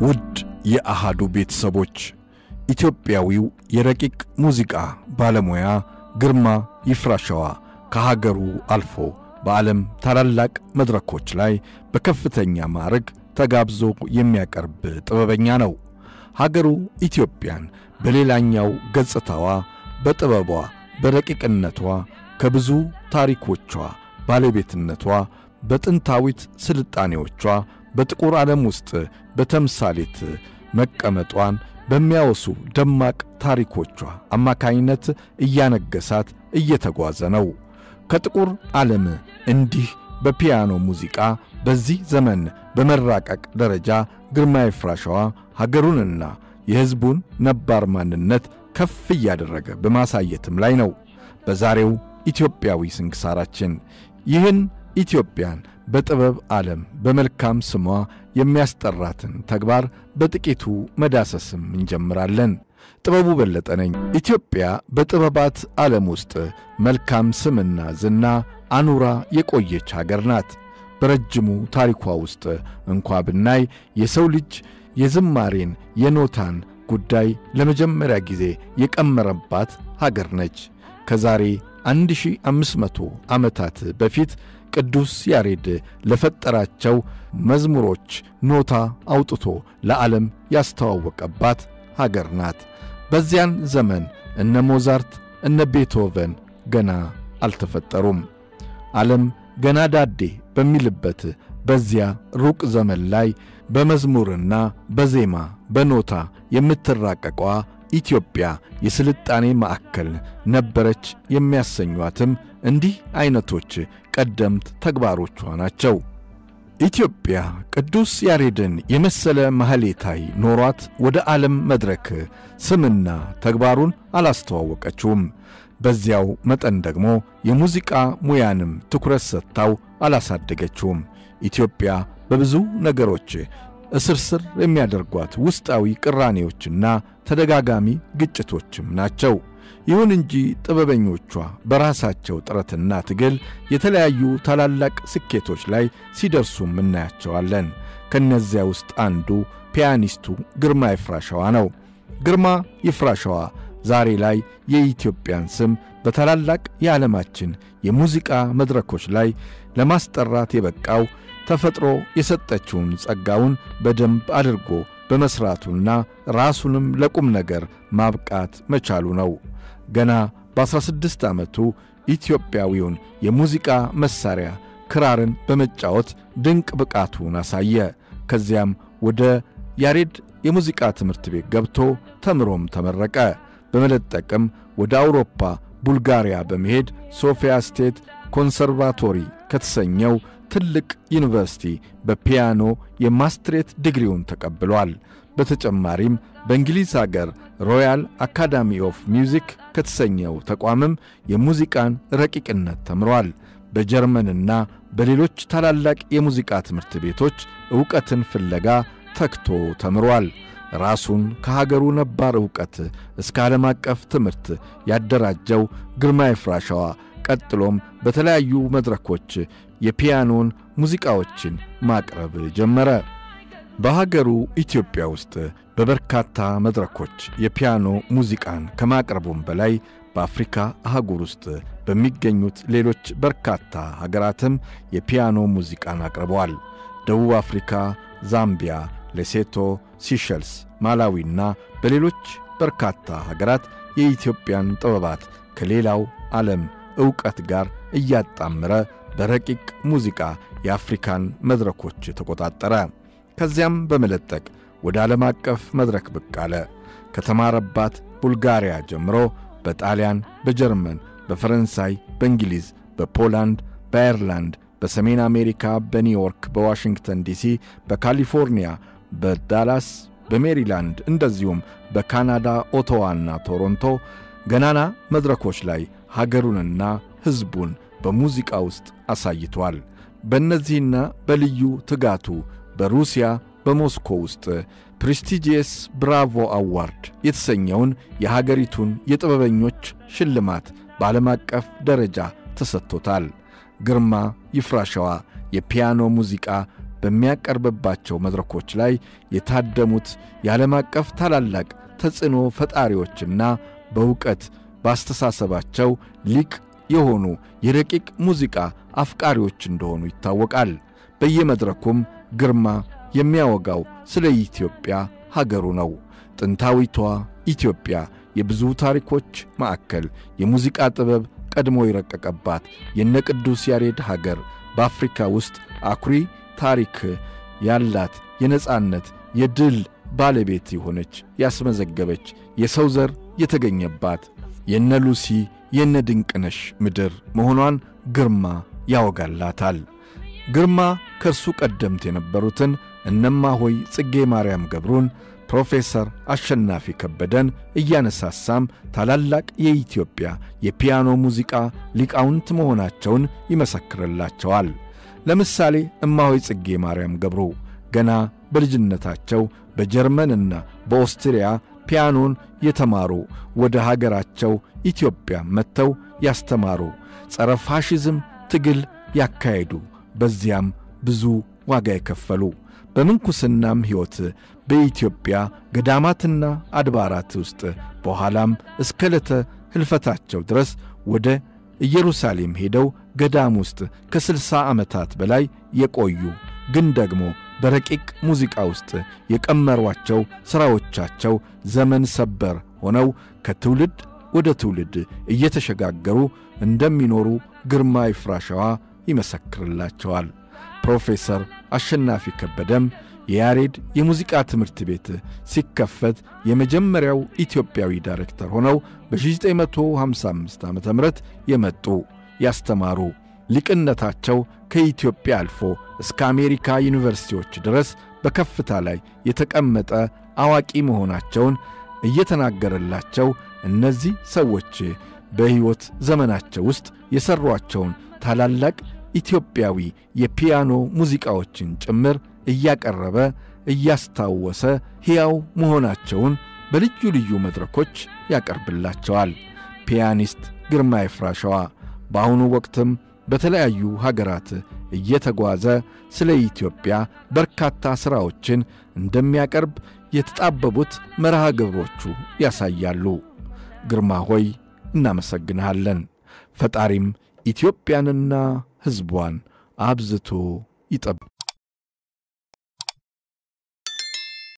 ውድ የአሃዱ ቤተሰቦች ኢትዮጵያዊው የረቂቅ ሙዚቃ ባለሙያ ግርማ ይፍራሸዋ ከሀገሩ አልፎ በዓለም ታላላቅ መድረኮች ላይ በከፍተኛ ማዕረግ ተጋብዞ የሚያቀርብ ጥበበኛ ነው። ሀገሩ ኢትዮጵያን በሌላኛው ገጽታዋ በጥበቧ በረቂቅነቷ ከብዙ ታሪኮቿ ባለቤትነቷ በጥንታዊት ስልጣኔዎቿ በጥቁር ዓለም ውስጥ በተምሳሌት መቀመጧን በሚያወሱ ደማቅ ታሪኮቿ አማካይነት እያነገሳት እየተጓዘ ነው። ከጥቁር ዓለም እንዲህ በፒያኖ ሙዚቃ በዚህ ዘመን በመራቀቅ ደረጃ ግርማ ይፍራሸዋ ሀገሩንና የሕዝቡን ነባር ማንነት ከፍ እያደረገ በማሳየትም ላይ ነው። በዛሬው ኢትዮጵያዊ ስንክሳራችን ይህን ኢትዮጵያን በጥበብ ዓለም በመልካም ስሟ የሚያስጠራትን ተግባር በጥቂቱ መዳሰስም እንጀምራለን። ጥበቡ በለጠ ነኝ። ኢትዮጵያ በጥበባት ዓለም ውስጥ መልካም ስምና ዝና አኑራ የቆየች ሀገር ናት። በረጅሙ ታሪኳ ውስጥ እንኳ ብናይ የሰው ልጅ የዝማሬን የኖታን ጉዳይ ለመጀመሪያ ጊዜ የቀመረባት ሀገር ነች። ከዛሬ 1500 ዓመታት በፊት ቅዱስ ያሬድ ለፈጠራቸው መዝሙሮች ኖታ አውጥቶ ለዓለም ያስተዋወቀባት ሀገር ናት። በዚያን ዘመን እነ ሞዛርት እነ ቤቶቨን ገና አልተፈጠሩም። ዓለም ገና ዳዴ በሚልበት በዚያ ሩቅ ዘመን ላይ በመዝሙርና በዜማ በኖታ የምትራቀቀዋ ኢትዮጵያ የስልጣኔ ማዕከል ነበረች የሚያሰኟትም እንዲህ አይነቶች ቀደምት ተግባሮቿ ናቸው። ኢትዮጵያ ቅዱስ ያሬድን የመሰለ ማህሌታይ ኖሯት ወደ ዓለም መድረክ ስምና ተግባሩን አላስተዋወቀችውም። በዚያው መጠን ደግሞ የሙዚቃ ሙያንም ትኩረት ሰጥታው አላሳደገችውም። ኢትዮጵያ በብዙ ነገሮች እስርስር የሚያደርጓት ውስጣዊ ቅራኔዎችና ተደጋጋሚ ግጭቶችም ናቸው። ይሁን እንጂ ጥበበኞቿ በራሳቸው ጥረትና ትግል የተለያዩ ታላላቅ ስኬቶች ላይ ሲደርሱም እናያቸዋለን። ከነዚያ ውስጥ አንዱ ፒያኒስቱ ግርማ ይፍራሸዋ ነው። ግርማ ይፍራሸዋ ዛሬ ላይ የኢትዮጵያን ስም በታላላቅ የዓለማችን የሙዚቃ መድረኮች ላይ ለማስጠራት የበቃው ተፈጥሮ የሰጠችውን ጸጋውን በደንብ አድርጎ በመስራቱና ራሱንም ለቁም ነገር ማብቃት መቻሉ ነው። ገና በ16 ዓመቱ ኢትዮጵያዊውን የሙዚቃ መሳሪያ ክራርን በመጫወት ድንቅ ብቃቱን አሳየ። ከዚያም ወደ ያሬድ የሙዚቃ ትምህርት ቤት ገብቶ ተምሮም ተመረቀ። በመለጠቅም ወደ አውሮፓ ቡልጋሪያ በመሄድ ሶፊያ ስቴት ኮንሰርቫቶሪ ከተሰኘው ትልቅ ዩኒቨርሲቲ በፒያኖ የማስትሬት ዲግሪውን ተቀብሏል። በተጨማሪም በእንግሊዝ ሀገር ሮያል አካዳሚ ኦፍ ሚውዚክ ከተሰኘው ተቋምም የሙዚቃን ረቂቅነት ተምሯል። በጀርመንና በሌሎች ታላላቅ የሙዚቃ ትምህርት ቤቶች ዕውቀትን ፍለጋ ተክቶ ተምሯል። ራሱን ከሀገሩ ነባር ዕውቀት እስከ ዓለም አቀፍ ትምህርት ያደራጀው ግርማ ይፍራሸዋ ቀጥሎም በተለያዩ መድረኮች የፒያኖን ሙዚቃዎችን ማቅረብ ጀመረ። በሀገሩ ኢትዮጵያ ውስጥ በበርካታ መድረኮች የፒያኖ ሙዚቃን ከማቅረቡም በላይ በአፍሪካ አህጉር ውስጥ በሚገኙት ሌሎች በርካታ ሀገራትም የፒያኖ ሙዚቃን አቅርበዋል። ደቡብ አፍሪካ፣ ዛምቢያ፣ ሌሴቶ፣ ሲሸልስ፣ ማላዊና በሌሎች በርካታ ሀገራት የኢትዮጵያን ጥበባት ከሌላው ዓለም ዕውቀት ጋር እያጣመረ በረቂቅ ሙዚቃ የአፍሪካን መድረኮች ተቆጣጠረ። ከዚያም በመለጠቅ ወደ ዓለም አቀፍ መድረክ ብቅ አለ። ከተማረባት ቡልጋሪያ ጀምሮ በጣሊያን፣ በጀርመን፣ በፈረንሳይ፣ በእንግሊዝ፣ በፖላንድ፣ በአየርላንድ፣ በሰሜን አሜሪካ፣ በኒውዮርክ፣ በዋሽንግተን ዲሲ፣ በካሊፎርኒያ፣ በዳላስ፣ በሜሪላንድ እንደዚሁም በካናዳ ኦቶዋና ቶሮንቶ ገናና መድረኮች ላይ ሀገሩንና ሕዝቡን በሙዚቃ ውስጥ አሳይቷል። በእነዚህና በልዩ ትጋቱ በሩሲያ በሞስኮ ውስጥ ፕሬስቲጂየስ ብራቮ አዋርድ የተሰኘውን የሀገሪቱን የጥበበኞች ሽልማት በዓለም አቀፍ ደረጃ ተሰጥቶታል። ግርማ ይፍራሸዋ የፒያኖ ሙዚቃ በሚያቀርብባቸው መድረኮች ላይ የታደሙት የዓለም አቀፍ ታላላቅ ተጽዕኖ ፈጣሪዎችና በእውቀት ባስተሳሰባቸው ሊቅ የሆኑ የረቂቅ ሙዚቃ አፍቃሪዎች እንደሆኑ ይታወቃል። በየመድረኩም ግርማ የሚያወጋው ስለ ኢትዮጵያ ሀገሩ ነው። ጥንታዊቷ ኢትዮጵያ የብዙ ታሪኮች ማዕከል፣ የሙዚቃ ጥበብ ቀድሞ ይረቀቀባት የነቅዱስ ያሬድ ሀገር፣ በአፍሪካ ውስጥ አኩሪ ታሪክ ያላት የነጻነት የድል ባለቤት የሆነች ያስመዘገበች የሰው ዘር የተገኘባት የነ ሉሲ የነ ድንቅነሽ ምድር መሆኗን ግርማ ያወጋላታል። ግርማ ከርሱ ቀደምት የነበሩትን እነማሆይ ጽጌ ማርያም ገብሩን፣ ፕሮፌሰር አሸናፊ ከበደን እያነሳሳም ታላላቅ የኢትዮጵያ የፒያኖ ሙዚቃ ሊቃውንት መሆናቸውን ይመሰክርላቸዋል። ለምሳሌ እማሆይ ጽጌ ማርያም ገብሩ ገና በልጅነታቸው በጀርመንና በኦስትሪያ ፒያኖን የተማሩ፣ ወደ ሀገራቸው ኢትዮጵያ መጥተው ያስተማሩ፣ ጸረ ፋሺዝም ትግል ያካሄዱ፣ በዚያም ብዙ ዋጋ የከፈሉ፣ በምንኩስናም ሕይወት በኢትዮጵያ ገዳማትና አድባራት ውስጥ በኋላም እስከ ዕለተ ሕልፈታቸው ድረስ ወደ ኢየሩሳሌም ሄደው ገዳም ውስጥ ከ60 ዓመታት በላይ የቆዩ፣ ግን ደግሞ በረቂቅ ሙዚቃ ውስጥ የቀመሯቸው ሥራዎቻቸው ዘመን ሰበር ሆነው ከትውልድ ወደ ትውልድ እየተሸጋገሩ እንደሚኖሩ ግርማ ይፍራሸዋ ይመሰክርላቸዋል። ፕሮፌሰር አሸናፊ ከበደም የያሬድ የሙዚቃ ትምህርት ቤት ሲከፈት የመጀመሪያው ኢትዮጵያዊ ዳይሬክተር ሆነው በ1955 ዓ.ም የመጡ ያስተማሩ፣ ሊቅነታቸው ከኢትዮጵያ አልፎ እስከ አሜሪካ ዩኒቨርሲቲዎች ድረስ በከፍታ ላይ የተቀመጠ አዋቂ መሆናቸውን እየተናገረላቸው እነዚህ ሰዎች በሕይወት ዘመናቸው ውስጥ የሠሯቸውን ታላላቅ ኢትዮጵያዊ የፒያኖ ሙዚቃዎችን ጭምር እያቀረበ እያስታወሰ ሕያው መሆናቸውን በልዩ ልዩ መድረኮች ያቀርብላቸዋል። ፒያኒስት ግርማ ይፍራሸዋ በአሁኑ ወቅትም በተለያዩ ሀገራት እየተጓዘ ስለ ኢትዮጵያ በርካታ ሥራዎችን እንደሚያቀርብ የተጣበቡት መርሃ ግብሮቹ ያሳያሉ። ግርማ ሆይ እናመሰግንሃለን። ፈጣሪም ኢትዮጵያንና ሕዝቧን አብዝቶ ይጠብቅ።